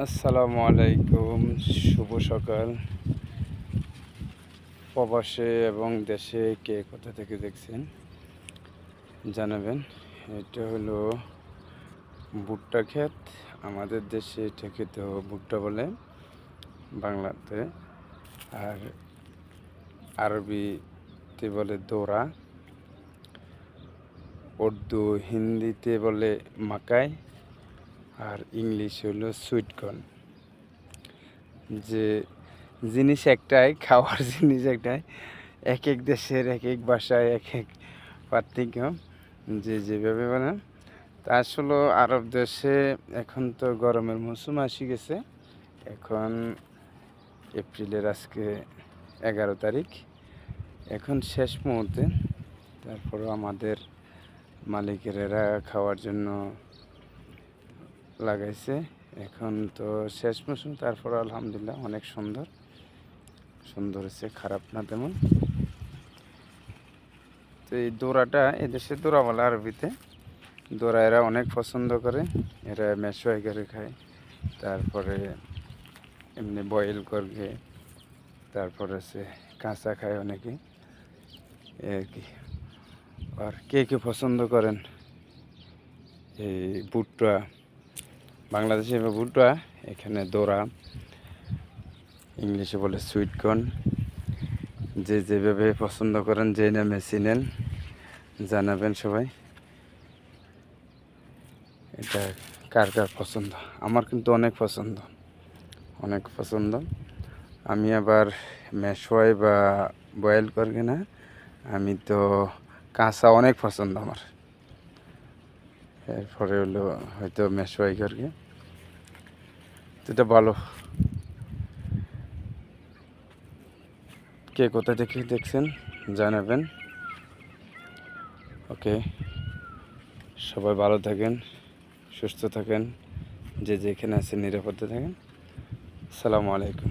আসসালামু আলাইকুম, শুভ সকাল। প্রবাসে এবং দেশে কে কোথা থেকে দেখছেন জানাবেন। এটা হলো ভুট্টা ক্ষেত। আমাদের দেশে এটাকে তো ভুট্টা বলে বাংলাতে, আর আরবিতে বলে দোরা, উর্দু হিন্দিতে বলে মাকাই, আর ইংলিশ হলো সুইটকর্ন। যে জিনিস একটাই, খাওয়ার জিনিস একটাই, এক এক দেশের এক এক ভাষায় এক এক পার্থক্য, যে যেভাবে বানান। তা আসলে আরব দেশে এখন তো গরমের মৌসুম আসি গেছে। এখন এপ্রিলের আজকে 11 তারিখ, এখন শেষ মুহূর্তে। তারপরেও আমাদের মালিকেরা খাওয়ার জন্য লাগাইছে। এখন তো শেষ মৌসুম, তারপর আলহামদুলিল্লাহ অনেক সুন্দর সুন্দর হয়েছে, খারাপ না তেমন। তো এই দোরাটা এদেশে দোরা বলে আরবিতে। দোরা এরা অনেক পছন্দ করে, এরা মেশোয়াই করে খায়, তারপরে এমনি বয়েল করে, তারপরে সে কাঁচা খায় অনেকে, আর কি। আর কে কে পছন্দ করেন এই ভুট্টা, বাংলাদেশে ভুট্টা, এখানে দোরা, ইংলিশে বলে সুইটকর্ন। যে যেভাবে পছন্দ করেন, যে নামে চিনেন জানাবেন সবাই। এটা কার কার পছন্দ? আমার কিন্তু অনেক পছন্দ, অনেক পছন্দ। আমি আবার মেশোয়াই বা বয়েল করবে না, আমি তো কাঁচা অনেক পছন্দ আমার। এরপরে হলো হয়তো মেশোয়াই করবে, তো এটা ভালো। কে কোথা থেকে দেখছেন জানাবেন। ওকে, সবাই ভালো থাকেন, সুস্থ থাকেন, যে যেখানে আছেন নিরাপদে থাকেন। আসসালামু আলাইকুম।